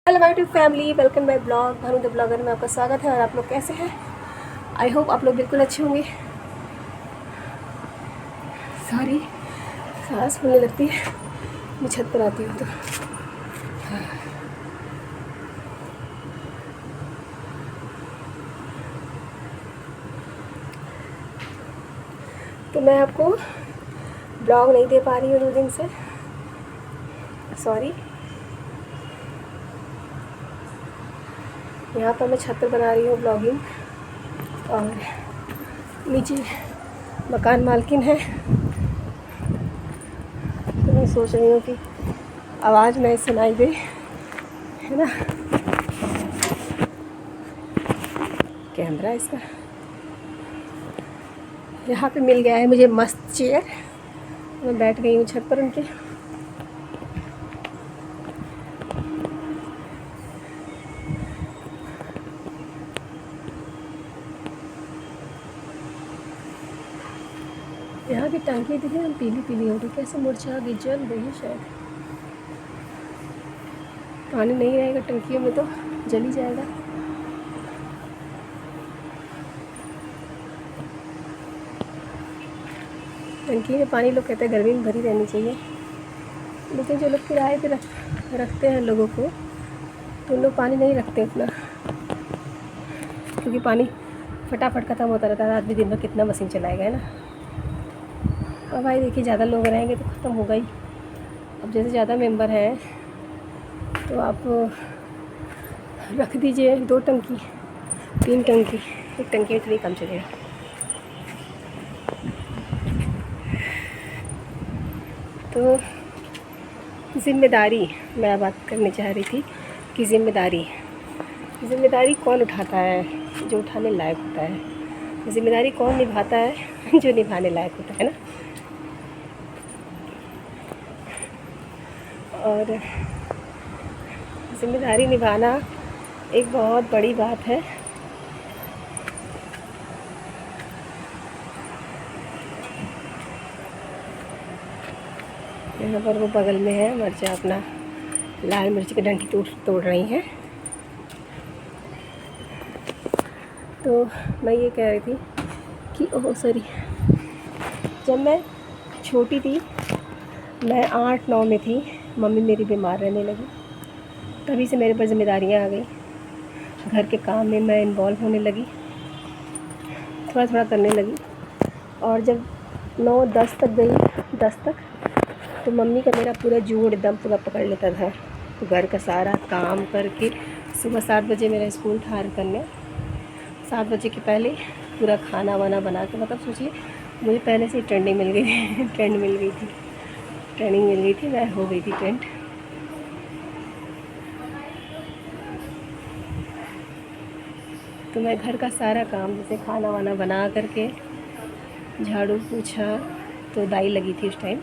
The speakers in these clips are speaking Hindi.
Hello my to family, welcome my blog Bhanu the blogger में आपका स्वागत है। और आप लोग कैसे हैं? आई होप आप लोग बिल्कुल अच्छे होंगे। सॉरी, सांस फूलने लगती है, मैं छत पर आती हूँ तो मैं आपको ब्लॉग नहीं दे पा रही हूँ 2 दिन से, सॉरी। यहाँ पर मैं छत पर बना रही हूँ ब्लॉगिंग और नीचे मकान मालकिन है, तो मैं सोच रही हूँ कि आवाज़ नहीं सुनाई दे, है ना। कैमरा इसका यहाँ पे मिल गया है मुझे मस्त चेयर, मैं बैठ गई हूँ छत पर उनके। यहाँ की टंकी देखिए, हम पीली पीली हो गई, कैसे मुरझा गई, जल गई है शायद। पानी नहीं रहेगा टंकियों में तो जल ही जाएगा। टंकी में पानी लोग कहते हैं गर्मी में भरी रहनी चाहिए, लेकिन जो लोग किराए पे रखते हैं लोगों को, तो लोग पानी नहीं रखते उतना, क्योंकि पानी फटाफट ख़त्म होता रहता है। आदमी दिन भर कितना मशीन चलाएगा, है ना। और भाई देखिए, ज़्यादा लोग रहेंगे तो ख़त्म होगा ही। अब जैसे ज़्यादा मेंबर हैं तो आप रख दीजिए 2 टंकी 3 टंकी, 1 टंकी इतनी कम चलेगा। तो ज़िम्मेदारी मैं बात करनी चाह रही थी कि ज़िम्मेदारी कौन उठाता है? जो उठाने लायक होता है। ज़िम्मेदारी कौन निभाता है? जो निभाने लायक होता है ना। और ज़िम्मेदारी निभाना एक बहुत बड़ी बात है। यहाँ पर वो बगल में है मिर्चा, अपना लाल मिर्च की डंडी तोड़ रही हैं। तो मैं ये कह रही थी कि ओह सॉरी, जब मैं छोटी थी, मैं 8-9 में थी, मम्मी मेरी बीमार रहने लगी, तभी से मेरे पर ज़िम्मेदारियाँ आ गई। घर के काम में मैं इन्वॉल्व होने लगी, थोड़ा थोड़ा करने लगी। और जब 9-10 तक गई, 10 तक, तो मम्मी का मेरा पूरा जोड़ एकदम पूरा पकड़ लेता था। तो घर का सारा काम करके सुबह 7 बजे मेरा स्कूल था कन्या, 7 बजे के पहले पूरा खाना वाना बना के, मतलब सोचिए मुझे पहले से ही ट्रेंडिंग मिल गई थी ट्रेंडिंग मिल गई थी, मैं हो गई थी ट्रेंड। तो मैं घर का सारा काम, जैसे खाना वाना बना करके, झाड़ू पोछा, तो दाई लगी थी उस टाइम,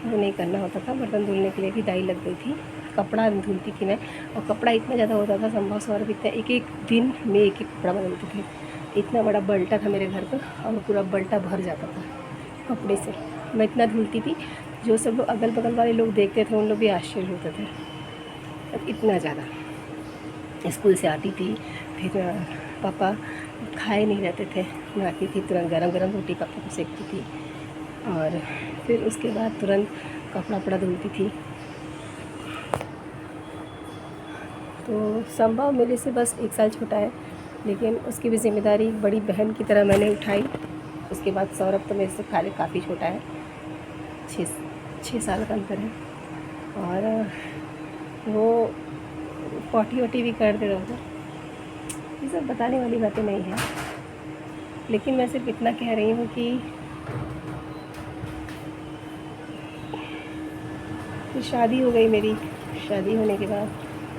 वो नहीं करना होता था। बर्तन धुलने के लिए भी दाई लग गई थी। कपड़ा धुलती थी मैं, और कपड़ा इतना ज़्यादा होता था, संभव सौरभ इतना एक एक दिन में एक एक कपड़ा बदलते थे। इतना बड़ा बल्टा था मेरे घर पर, और पूरा बल्टा भर जाता था कपड़े से। मैं इतना धुलती थी, जो सब लोग अगल बगल वाले लोग देखते थे, उन लोग भी आश्चर्य होते थे, इतना ज़्यादा। स्कूल से आती थी, फिर पापा खाए नहीं रहते थे, मैं आती थी तुरंत गरम गरम रोटी पापा को सेकती थी, और फिर उसके बाद तुरंत कपड़ा वपड़ा धुलती थी। तो संभव मेरे से बस 1 साल छोटा है, लेकिन उसकी भी जिम्मेदारी बड़ी बहन की तरह मैंने उठाई। उसके बाद सौरभ तो मेरे से काफ़ी छोटा है, 6 साल का अंतर है, और वो पॉटी वोटी भी कर दे रहा था। ये सब बताने वाली बातें नहीं हैं, लेकिन मैं सिर्फ इतना कह रही हूँ कि फिर शादी हो गई मेरी। शादी होने के बाद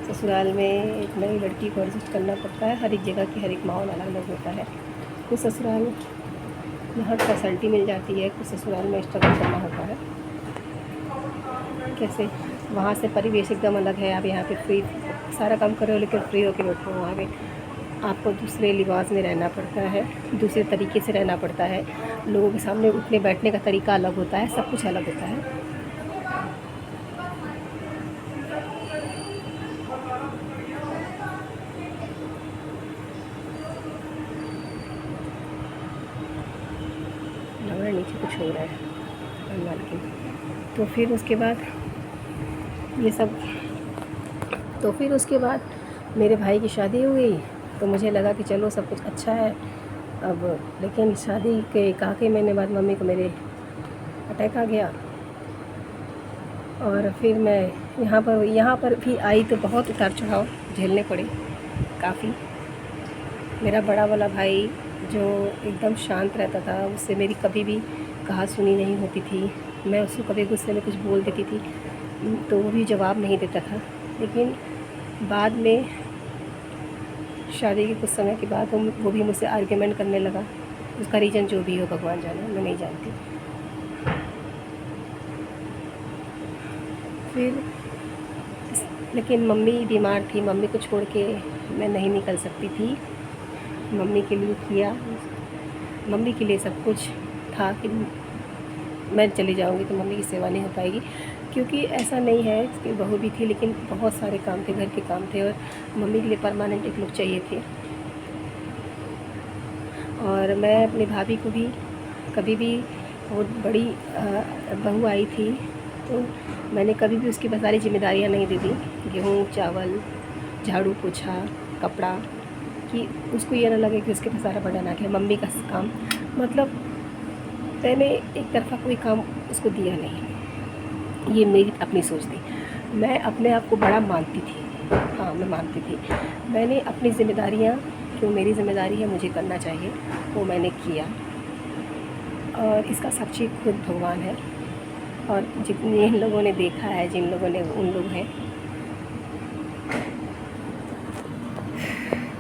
ससुराल में एक नई लड़की को एडजस्ट करना पड़ता है। हर एक जगह की हर एक माहौल अलग अलग होता है। कुछ ससुराल यहाँ फैसिलिटी मिल जाती है, कुछ ससुराल में स्ट्रगल करना होता है। कैसे वहाँ से परिवेश एकदम अलग है। आप यहाँ पे फ्री सारा काम कर रहे हो, लेकिन फ्री होकर बैठो। वहाँ पे आपको दूसरे लिबास में रहना पड़ता है, दूसरे तरीके से रहना पड़ता है। लोगों के सामने उठने बैठने का तरीका अलग होता है, सब कुछ अलग होता है। कुछ हो रहा है हनुमान की। तो फिर उसके बाद ये सब, तो फिर उसके बाद मेरे भाई की शादी हो गई। तो मुझे लगा कि चलो सब कुछ अच्छा है अब, लेकिन शादी के काफ़ी महीने बाद मम्मी को मेरे अटैक आ गया। और फिर मैं यहाँ पर भी आई तो बहुत उतार चढ़ाव झेलने पड़े काफ़ी। मेरा बड़ा वाला भाई जो एकदम शांत रहता था, उससे मेरी कभी भी कहा सुनी नहीं होती थी। मैं उसको कभी गुस्से में कुछ बोल देती थी तो वो भी जवाब नहीं देता था। लेकिन बाद में शादी के कुछ समय के बाद वो भी मुझसे आर्ग्यूमेंट करने लगा। उसका रीज़न जो भी हो भगवान जाने, मैं नहीं जानती। फिर लेकिन मम्मी बीमार थी, मम्मी को छोड़ के मैं नहीं निकल सकती थी। मम्मी के लिए किया, मम्मी के लिए सब कुछ था कि मैं चली जाऊंगी तो मम्मी की सेवा नहीं हो पाएगी। क्योंकि ऐसा नहीं है कि बहू भी थी, लेकिन बहुत सारे काम थे, घर के काम थे, और मम्मी के लिए परमानेंट एक लोग चाहिए थे। और मैं अपनी भाभी को भी कभी भी, बहुत बड़ी बहू आई थी तो मैंने कभी भी उसकी सारी जिम्मेदारियाँ नहीं दे दी, गेहूँ चावल झाड़ू पोछा कपड़ा, कि उसको ये ना लगे कि उसके पास सारा बर्डन आ गया मम्मी का काम। मतलब मैंने एक तरफा कोई काम उसको दिया नहीं, ये मेरी अपनी सोच थी। मैं अपने आप को बड़ा मानती थी, हाँ मैं मानती थी। मैंने अपनी ज़िम्मेदारियाँ, जो मेरी ज़िम्मेदारी है मुझे करना चाहिए, वो मैंने किया। और इसका साक्षी खुद भगवान है। और जितने इन लोगों ने देखा है, जिन लोगों ने, उन लोग हैं।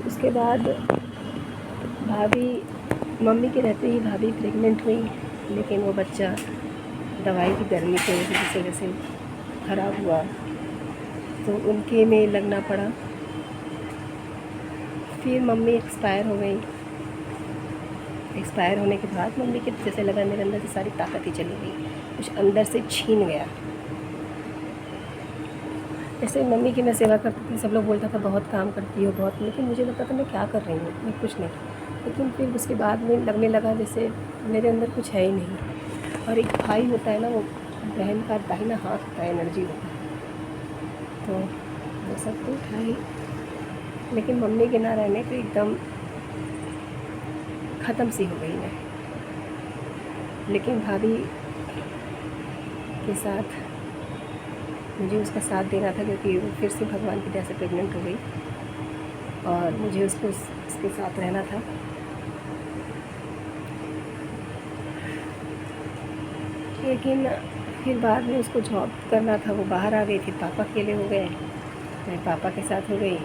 उसके बाद भाभी, मम्मी के रहते ही भाभी प्रेग्नेंट हुई, लेकिन वो बच्चा दवाई की गर्मी की वजह से ख़राब हुआ तो उनके में लगना पड़ा। फिर मम्मी एक्सपायर हो गई। एक्सपायर होने के बाद मम्मी के जैसे लगा मेरे अंदर से सारी ताकत ही चली गई, कुछ अंदर से छीन गया। जैसे मम्मी की मैं सेवा करती थी, सब लोग बोलता था बहुत काम करती हो बहुत, लेकिन मुझे लगता था मैं क्या कर रही हूँ, मैं कुछ नहीं। लेकिन फिर उसके बाद में लगने लगा जैसे मेरे अंदर कुछ है ही नहीं। और एक भाई होता है ना, वो बहन का दाहिना हाथ होता है, एनर्जी होता है, तो वो सब तो था ही। लेकिन मम्मी के ना रहने पे एकदम ख़त्म सी हो गई मैं। लेकिन भाभी के साथ मुझे उसका साथ देना था, क्योंकि वो फिर से भगवान की दया से प्रेग्नेंट हो गई और मुझे उसके साथ रहना था। लेकिन फिर बाद में उसको जॉब करना था, वो बाहर आ गई। फिर पापा अकेले हो गए, मैं पापा के साथ हो गई।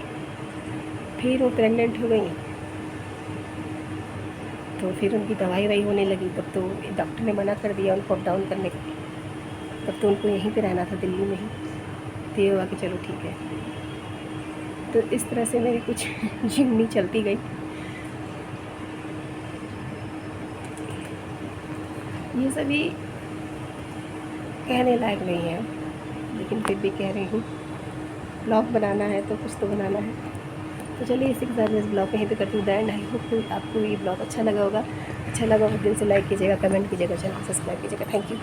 फिर वो प्रेग्नेंट हो गई तो फिर उनकी दवाई होने लगी। तब तो डॉक्टर ने मना कर दिया उनको अप डाउन करने का। तब तो उनको यहीं पे रहना था, दिल्ली में ही। तो ये हुआ कि चलो ठीक है। तो इस तरह से मेरी कुछ जिंदगी चलती गई। ये सभी कहने लायक नहीं है, लेकिन फिर भी कह रही हूँ। ब्लॉग बनाना है तो कुछ तो बनाना है। तो चलिए इसी के साथ मैं इस ब्लॉग को यहीं पे करती हूँ एंड। आई होप आपको ये ब्लॉग अच्छा लगा होगा। अच्छा लगा तो दिल से लाइक कीजिएगा, कमेंट कीजिएगा, चैनल सब्सक्राइब कीजिएगा। Thank you.